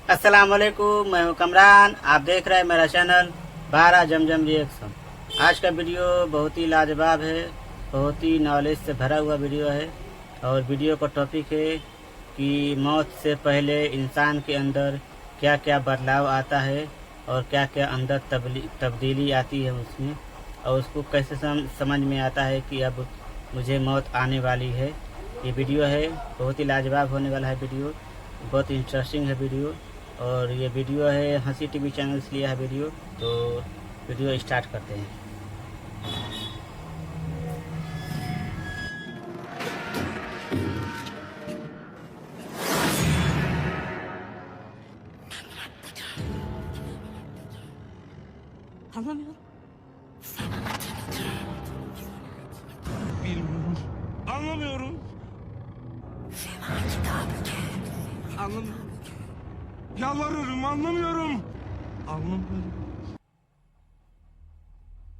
अस्सलाम वालेकुम, मैं हूं कमरान। आप देख रहे हैं मेरा चैनल 12 जमजम रिएक्शन। आज का वीडियो बहुत ही लाजवाब है, बहुत ही नॉलेज से भरा हुआ वीडियो है। और वीडियो का टॉपिक है कि मौत से पहले इंसान के अंदर क्या क्या बदलाव आता है और क्या क्या अंदर तब्दीली आती है उसमें, और उसको कैसे समझ में आता है कि अब मुझे मौत आने वाली है। ये वीडियो है, बहुत ही लाजवाब होने वाला है वीडियो, बहुत इंटरेस्टिंग है वीडियो। और ये वीडियो है हंसी टीवी चैनल से लिया है वीडियो। तो वीडियो स्टार्ट करते हैं। Anlamıyorum. Bilmiyorum. Anlamıyorum. Anlamıyorum. Yalvarırım, anlamıyorum. Anlamıyorum.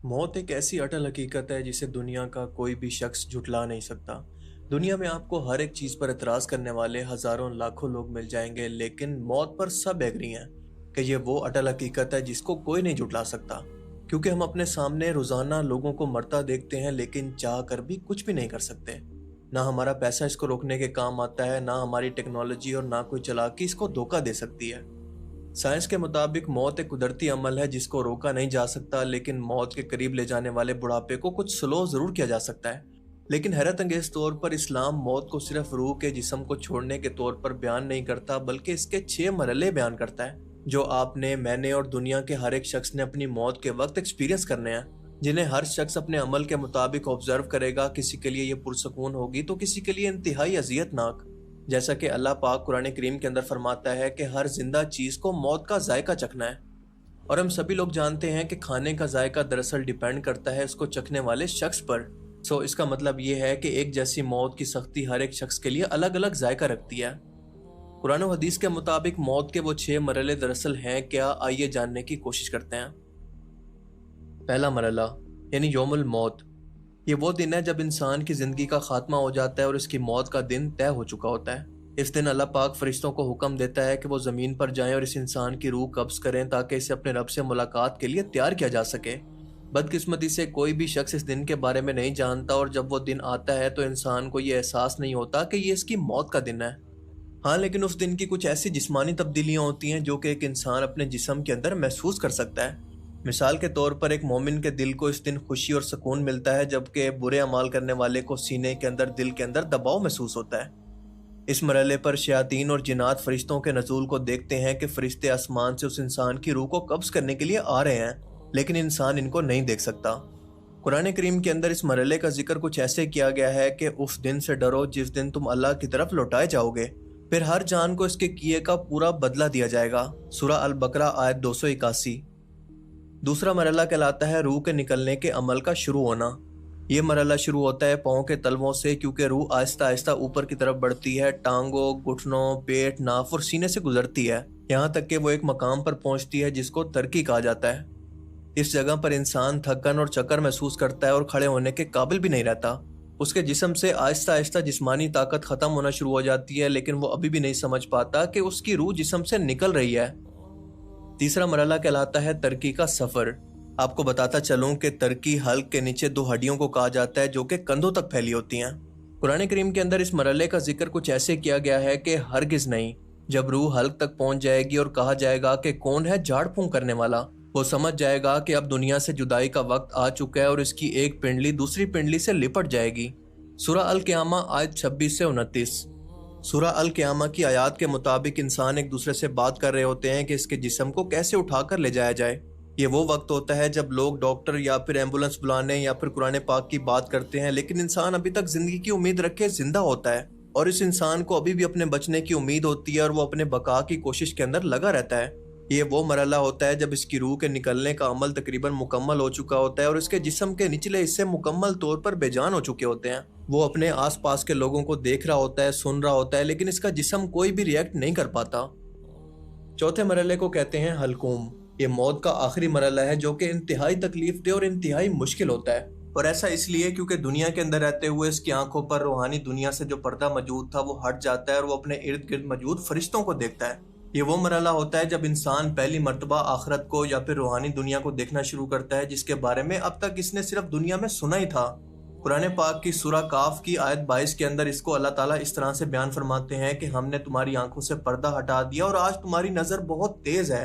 मौत एक ऐसी अटल हकीकत है जिसे दुनिया का कोई भी शख्स झुटला नहीं सकता। दुनिया में आपको हर एक चीज़ पर एतराज करने वाले हजारों लाखों लोग मिल जाएंगे, लेकिन मौत पर सब एग्री हैं कि ये वो अटल हकीकत है जिसको कोई नहीं झुटला सकता। क्योंकि हम अपने सामने रोजाना लोगों को मरता देखते हैं, लेकिन चाह कर भी कुछ भी नहीं कर सकते। ना हमारा पैसा इसको रोकने के काम आता है, ना हमारी टेक्नोलॉजी और ना कोई चालाकी इसको धोखा दे सकती है। साइंस के मुताबिक मौत एक कुदरती अमल है जिसको रोका नहीं जा सकता, लेकिन मौत के करीब ले जाने वाले बुढ़ापे को कुछ स्लो जरूर किया जा सकता है। लेकिन हैरत अंगेज तौर पर इस्लाम मौत को सिर्फ रूह के जिस्म को छोड़ने के तौर पर बयान नहीं करता, बल्कि इसके 6 मरहले बयान करता है जो आपने, मैंने और दुनिया के हर एक शख्स ने अपनी मौत के वक्त एक्सपीरियंस करने हैं, जिन्हें हर शख्स अपने अमल के मुताबिक ऑब्जर्व करेगा। किसी के लिए ये पुरसकून होगी तो किसी के लिए इंतहाई अजियतनाक। जैसा कि अल्लाह पाक कुरान करीम के अंदर फरमाता है कि हर जिंदा चीज़ को मौत का जायका चखना है। और हम सभी लोग जानते हैं कि खाने का जायका दरअसल डिपेंड करता है उसको चखने वाले शख्स पर। सो इसका मतलब ये है कि एक जैसी मौत की सख्ती हर एक शख्स के लिए अलग अलग जायका रखती है। कुरान और हदीस के मुताबिक मौत के वो 6 मरहले दरअसल हैं क्या, आइए जानने की कोशिश करते हैं। पहला मरहला यानी यौमुल मौत। ये वो दिन है जब इंसान की जिंदगी का खात्मा हो जाता है और इसकी मौत का दिन तय हो चुका होता है। इस दिन अल्लाह पाक फरिश्तों को हुक्म देता है कि वो ज़मीन पर जाएं और इस इंसान की रूह कब्ज करें ताकि इसे अपने रब से मुलाकात के लिए तैयार किया जा सके। बदकिस्मती से कोई भी शख्स इस दिन के बारे में नहीं जानता, और जब वो दिन आता है तो इंसान को ये एहसास नहीं होता कि ये इसकी मौत का दिन है। हाँ, लेकिन उस दिन की कुछ ऐसी जिस्मानी तब्दीलियाँ होती हैं जो कि एक इंसान अपने जिस्म के अंदर महसूस कर सकता है। मिसाल के तौर पर एक मोमिन के दिल को इस दिन खुशी और सुकून मिलता है, जबकि बुरे अमाल करने वाले को सीने के अंदर, दिल के अंदर दबाव महसूस होता है। इस मरहले पर शयातीन और जिन्नात फरिश्तों के नज़ूल को देखते हैं कि फरिश्ते आसमान से उस इंसान की रूह को कब्ज करने के लिए आ रहे हैं, लेकिन इंसान इनको नहीं देख सकता। कुरान करीम के अंदर इस मरहले का जिक्र कुछ ऐसे किया गया है कि उस दिन से डरो जिस दिन तुम अल्लाह की तरफ लौटाए जाओगे, फिर हर जान को इसके किए का पूरा बदला दिया जाएगा। सूरा अल बकरा आयत 281। दूसरा मरहला कहलाता है रूह के निकलने के अमल का शुरू होना। ये मरहला शुरू होता है पाँव के तलवों से, क्योंकि रूह आहिस्ता आहिस्ता ऊपर की तरफ बढ़ती है, टांगों, घुटनों, पेट, नाफ और सीने से गुजरती है, यहाँ तक कि वो एक मकाम पर पहुँचती है जिसको तरकी कहा जाता है। इस जगह पर इंसान थकन और चक्कर महसूस करता है और खड़े होने के काबिल भी नहीं रहता। उसके जिस्म से आहिस्ता आहिस्ता जिस्मानी ताकत खत्म होना शुरू हो जाती है, लेकिन वो अभी भी नहीं समझ पाता कि उसकी रूह जिस्म से निकल रही है। तीसरा मरहला कहलाता है तरकी का सफर। आपको बताता चलूं कि तरकी हल्क के नीचे 2 हड्डियों को कहा जाता है जो कि कंधों तक फैली होती हैं। कुरान करीम के अंदर इस मरहले का जिक्र कुछ ऐसे किया गया है कि हरगिज नहीं, जब रूह हल्क तक पहुंच जाएगी और कहा जाएगा कि कौन है झाड़ फूंक करने वाला, वो समझ जाएगा कि अब दुनिया से जुदाई का वक्त आ चुका है और इसकी एक पिंडली दूसरी पिंडली से लिपट जाएगी। सूरा अल क़ियामा आयत 26 से 29। सूरा अल क़ियामा की आयत के मुताबिक इंसान एक दूसरे से बात कर रहे होते हैं कि इसके जिस्म को कैसे उठाकर ले जाया जाए। ये वो वक्त होता है जब लोग डॉक्टर या फिर एम्बुलेंस बुलाने या फिर कुरान पाक की बात करते हैं, लेकिन इंसान अभी तक जिंदगी की उम्मीद रखे जिंदा होता है, और इस इंसान को अभी भी अपने बचने की उम्मीद होती है और वो अपने बका की कोशिश के अंदर लगा रहता है। ये वो मरहला होता है जब इसकी रूह के निकलने का अमल तकरीबन मुकम्मल हो चुका होता है और इसके जिस्म के निचले हिस्से मुकम्मल तौर पर बेजान हो चुके होते हैं। वो अपने आसपास के लोगों को देख रहा होता है, सुन रहा होता है, लेकिन इसका जिस्म कोई भी रिएक्ट नहीं कर पाता। चौथे मरहले को कहते हैं हलकूम। ये मौत का आखिरी मरहला है जो कि इंतहाई तकलीफ दे और इंतहाई मुश्किल होता है, और ऐसा इसलिए क्योंकि दुनिया के अंदर रहते हुए इसकी आंखों पर रूहानी दुनिया से जो पर्दा मौजूद था वो हट जाता है और वो अपने इर्द गिर्द मौजूद फरिश्तों को देखता है। یہ وہ مرحلہ ہوتا ہے جب انسان پہلی مرتبہ آخرت کو یا پھر روحانی دنیا کو دیکھنا شروع کرتا ہے جس کے بارے میں اب تک اس نے صرف دنیا میں سنا ہی تھا۔ قرآن پاک کی سورہ کاف کی آیت 22 کے اندر اس کو اللہ تعالیٰ اس طرح سے بیان فرماتے ہیں کہ ہم نے تمہاری آنکھوں سے پردہ ہٹا دیا اور آج تمہاری نظر بہت تیز ہے۔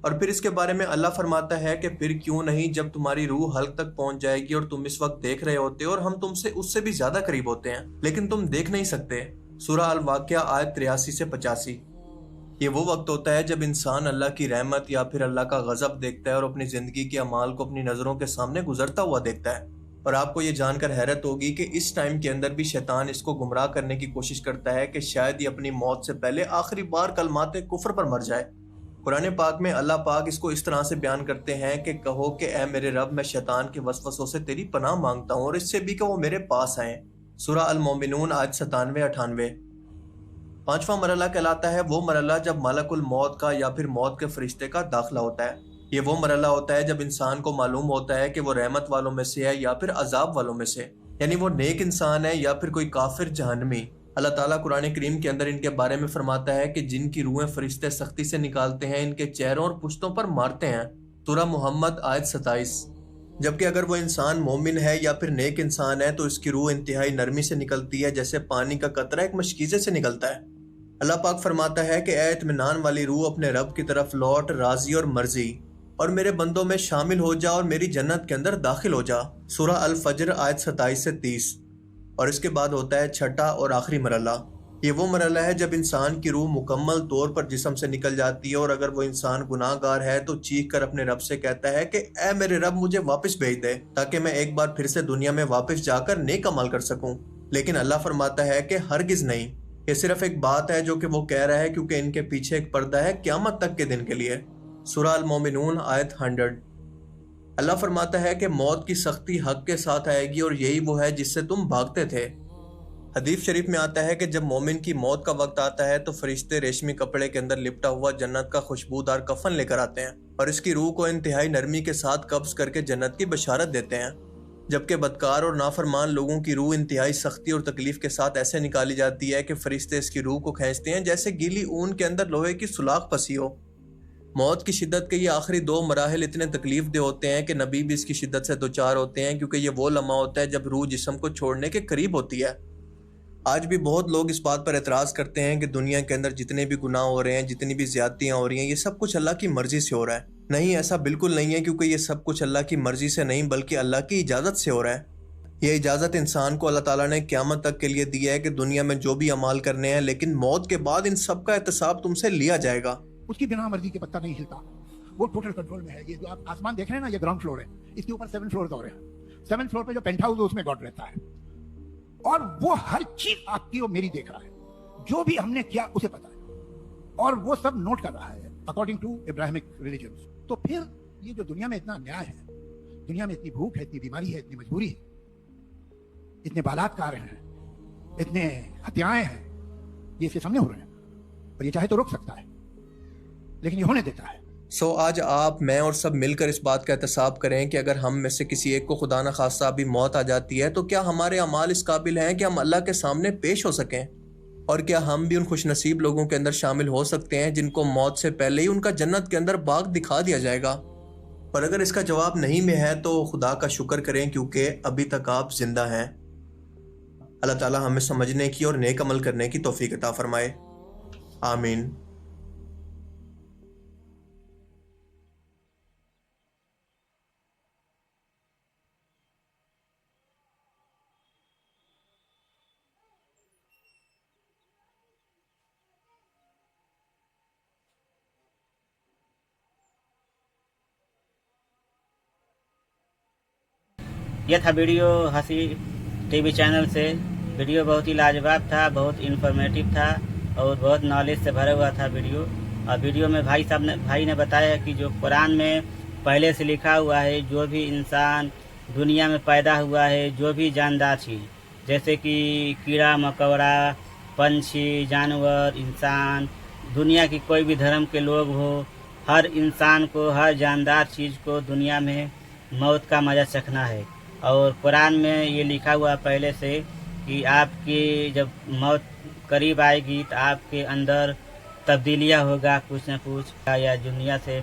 اور پھر اس کے بارے میں اللہ فرماتا ہے کہ پھر کیوں نہیں جب تمہاری روح حلق تک پہنچ جائے گی اور تم اس وقت دیکھ رہے ہوتے اور ہم تم سے اس سے بھی زیادہ قریب ہوتے ہیں لیکن تم دیکھ نہیں سکتے۔ سورہ الواقعہ آیت 83 سے 85۔ یہ وہ وقت ہوتا ہے جب انسان اللہ کی رحمت یا پھر اللہ کا غضب دیکھتا ہے اور اپنی زندگی کے اعمال کو اپنی نظروں کے سامنے گزرتا ہوا دیکھتا ہے۔ اور آپ کو یہ جان کر حیرت ہوگی کہ اس ٹائم کے اندر بھی شیطان اس کو گمراہ کرنے کی کوشش کرتا ہے کہ شاید یہ اپنی موت سے پہلے آخری بار کلمات کفر پر مر جائے۔ قرآن پاک میں اللہ پاک اس کو اس طرح سے بیان کرتے ہیں کہ کہو کہ اے میرے رب میں شیطان کے وسوسوں سے تیری پناہ مانگتا ہوں اور اس سے بھی کہ وہ میرے پاس آئیں۔ سورہ المومنون آیت 97-98۔ پانچواں مرحلہ کہلاتا ہے وہ مرحلہ جب ملک الموت کا یا پھر موت کے فرشتے کا داخلہ ہوتا ہے۔ یہ وہ مرحلہ ہوتا ہے جب انسان کو معلوم ہوتا ہے کہ وہ رحمت والوں میں سے ہے یا پھر عذاب والوں میں سے، یعنی وہ نیک انسان ہے یا پھر کوئی کافر جہنمی۔ اللہ تعالیٰ قرآن کریم کے اندر ان کے بارے میں فرماتا ہے کہ جن کی روحیں فرشتے سختی سے نکالتے ہیں ان کے چہروں اور پشتوں پر مارتے ہیں۔ سورہ محمد آیت 27۔ جبکہ اگر وہ انسان مومن ہے یا پھر نیک انسان ہے تو اس کی روح انتہائی نرمی سے نکلتی ہے جیسے پانی کا قطرہ ایک مشکیزے سے نکلتا ہے۔ اللہ پاک فرماتا ہے کہ اے اطمینان والی روح اپنے رب کی طرف لوٹ راضی اور مرضی اور میرے بندوں میں شامل ہو جا اور میری جنت کے اندر داخل ہو جا۔ سورہ الفجر آیت 27 سے 30۔ اور اس کے بعد ہوتا ہے چھٹا اور آخری مرحلہ۔ یہ وہ مرحلہ ہے جب انسان کی روح مکمل طور پر جسم سے نکل جاتی ہے اور اگر وہ انسان گناہ گار ہے تو چیخ کر اپنے رب سے کہتا ہے کہ اے میرے رب مجھے واپس بھیج دے تاکہ میں ایک بار پھر سے دنیا میں واپس جا کر نیک عمل کر سکوں۔ لیکن اللہ فرماتا ہے کہ ہرگز نہیں، یہ صرف ایک بات ہے جو کہ وہ کہہ رہا ہے کیونکہ ان کے پیچھے ایک پردہ ہے قیامت تک کے دن کے لیے۔ سورہ المومنون آیت 100۔ اللہ فرماتا ہے کہ موت کی سختی حق کے ساتھ آئے گی اور یہی وہ ہے جس سے تم بھاگتے تھے۔ حدیث شریف میں آتا ہے کہ جب مومن کی موت کا وقت آتا ہے تو فرشتے ریشمی کپڑے کے اندر لپٹا ہوا جنت کا خوشبودار کفن لے کر آتے ہیں اور اس کی روح کو انتہائی نرمی کے ساتھ قبض کر کے جنت کی بشارت دیتے ہیں، جبکہ بدکار اور نافرمان لوگوں کی روح انتہائی سختی اور تکلیف کے ساتھ ایسے نکالی جاتی ہے کہ فرشتے اس کی روح کو کھینچتے ہیں جیسے گیلی اون کے اندر لوہے کی سوراخ پھنسی ہو۔ موت کی شدت کے یہ آخری دو مراحل اتنے تکلیف دہ ہوتے ہیں کہ نبی بھی اس کی شدت سے دوچار ہوتے ہیں کیونکہ یہ وہ لمحہ ہوتا ہے جب روح جسم کو چھوڑنے کے قریب ہوتی ہے۔ آج بھی بہت لوگ اس بات پر اعتراض کرتے ہیں کہ دنیا کے اندر جتنے بھی گناہ ہو رہے ہیں، جتنی بھی زیادتیاں ہو رہی ہیں، یہ سب کچھ اللہ کی مرضی سے ہو رہا ہے۔ نہیں، ایسا بالکل نہیں ہے، کیونکہ یہ سب کچھ اللہ کی مرضی سے نہیں بلکہ اللہ کی اجازت سے ہو رہا ہے۔ یہ اجازت انسان کو اللہ تعالیٰ نے قیامت تک کے لیے دی ہے کہ دنیا میں جو بھی اعمال کرنے ہیں، لیکن موت کے بعد ان سب کا احتساب تم سے لیا جائے گا۔ اس کی بنا مرضی کے پتہ نہیں ہلتا، وہ ٹوٹل کنٹرول میں ہے۔ یہ جو آپ آسمان دیکھ رہے ہیں نا، یہ گراؤنڈ فلور ہے، اس کے اوپر 7 فلورز اور ہیں۔ 7 فلور پہ جو پینٹ ہاؤس ہے اس میں گاڈ رہتا ہے اور وہ ہر چیز آپ کی اور میری دیکھ رہا ہے، جو بھی ہم نے کیا اسے پتا ہے اور وہ سب نوٹ کر رہا ہے اکارڈنگ ٹو ابراہیمک ریلیجنز۔ تو پھر یہ جو دنیا میں اتنا انیائے ہے، دنیا میں اتنی بھوک ہے، اتنی بیماری ہے، اتنی مجبوری ہے، اتنے بلاತ್ಕಾರ ہیں، اتنے ہتھیاریں ہیں، یہ اس کے سامنے ہو رہے ہیں اور یہ چاہے تو روک سکتا ہے لیکن یہ ہونے دیتا ہے۔ آج آپ، میں اور سب مل کر اس بات کا احتساب کریں کہ اگر ہم میں سے کسی ایک کو خدا نخواستہ ابھی موت آ جاتی ہے تو کیا ہمارے اعمال اس قابل ہیں کہ ہم اللہ کے سامنے پیش ہو سکیں؟ اور کیا ہم بھی ان خوش نصیب لوگوں کے اندر شامل ہو سکتے ہیں جن کو موت سے پہلے ہی ان کا جنت کے اندر باغ دکھا دیا جائے گا؟ اور اگر اس کا جواب نہیں میں ہے تو خدا کا شکر کریں کیونکہ ابھی تک آپ زندہ ہیں۔ اللہ تعالیٰ ہمیں سمجھنے کی اور نیک عمل کرنے کی توفیق عطا فرمائے، آمین۔ یہ تھا ویڈیو ہنسی ٹی وی چینل سے۔ ویڈیو بہت ہی لاجواب تھا، بہت انفارمیٹیو تھا اور بہت نالج سے بھرا ہوا تھا ویڈیو۔ اور ویڈیو میں بھائی نے بتایا کہ جو قرآن میں پہلے سے لکھا ہوا ہے، جو بھی انسان دنیا میں پیدا ہوا ہے، جو بھی جاندار چیز جیسے کہ کیڑا مکوڑا، پنچھی، جانور، انسان، دنیا کی کوئی بھی دھرم کے لوگ ہو، ہر انسان کو، ہر جاندار چیز کو دنیا میں موت کا مزہ چکھنا ہے۔ اور قرآن میں یہ لکھا ہوا پہلے سے کہ آپ کی جب موت قریب آئے گی تو آپ کے اندر तब्दीलियाँ होगा कुछ न कुछ, या दुनिया से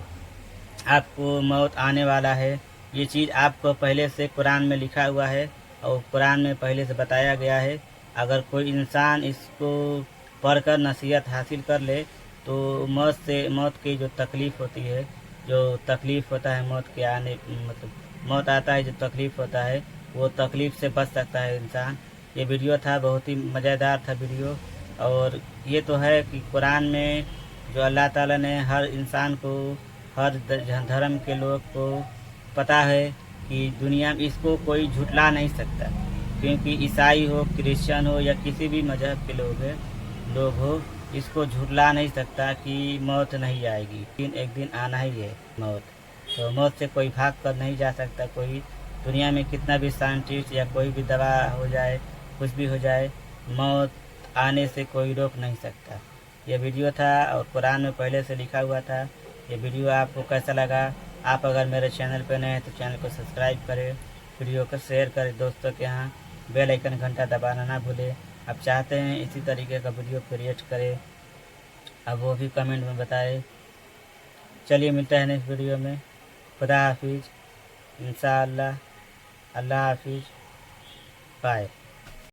आपको मौत आने वाला है। ये चीज़ आपको पहले से कुरान में लिखा हुआ है और कुरान में पहले से बताया गया है। अगर कोई इंसान इसको पढ़कर नसीहत हासिल कर ले तो मौत की जो तकलीफ़ होती है, जो तकलीफ़ होता है मौत के आने, मतलब मौत आता है जो तकलीफ़ होता है, वो तकलीफ़ से बच सकता है इंसान। ये वीडियो था, बहुत ही मज़ेदार था वीडियो। और ये तो है कि कुरान में जो अल्लाह ताला ने हर इंसान को, हर धर्म के लोग को पता है कि दुनिया में इसको कोई झुटला नहीं सकता, क्योंकि ईसाई हो, क्रिश्चियन हो या किसी भी मज़हब के लोग हो, इसको झुटला नहीं सकता कि मौत नहीं आएगी, लेकिन एक दिन आना ही है मौत। तो मौत से कोई भाग कर नहीं जा सकता। कोई दुनिया में कितना भी साइंटिस्ट या कोई भी दवा हो जाए, कुछ भी हो जाए, मौत आने से कोई रोक नहीं सकता। ये वीडियो था और कुरान में पहले से लिखा हुआ था। ये वीडियो आपको कैसा लगा? आप अगर मेरे चैनल पर नए हैं तो चैनल को सब्सक्राइब करें, वीडियो को शेयर करें दोस्तों के यहाँ, बेल आइकन घंटा दबाना ना भूलें। आप चाहते हैं इसी तरीके का वीडियो क्रिएट करें, अब वो भी कमेंट में बताएं। चलिए मिलते हैं नेक्स्ट वीडियो में। खुदा हाफिज़, इंशाअल्लाह, अल्लाह हाफिज़, बाय।